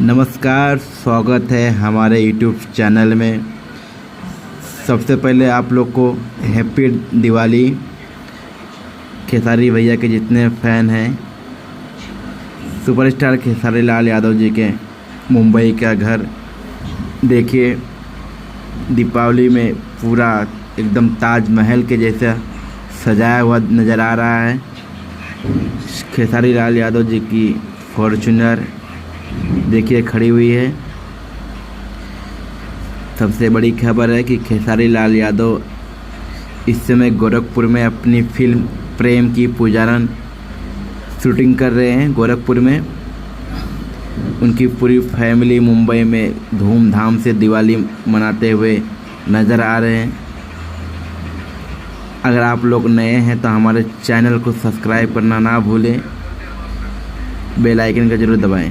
नमस्कार, स्वागत है हमारे यूट्यूब चैनल में। सबसे पहले आप लोग को हैप्पी दिवाली। खेसारी भैया के जितने फ़ैन हैं, सुपरस्टार खेसारी लाल यादव जी के मुंबई का घर देखिए, दीपावली में पूरा एकदम ताजमहल के जैसा सजाया हुआ नज़र आ रहा है। खेसारी लाल यादव जी की फॉर्च्यूनर देखिए खड़ी हुई है। सबसे बड़ी खबर है कि खेसारी लाल यादव इस समय गोरखपुर में अपनी फिल्म प्रेम की पुजारन शूटिंग कर रहे हैं। गोरखपुर में उनकी पूरी फैमिली मुंबई में धूमधाम से दिवाली मनाते हुए नज़र आ रहे हैं। अगर आप लोग नए हैं तो हमारे चैनल को सब्सक्राइब करना ना भूलें, बेल आइकन का ज़रूर दबाएं।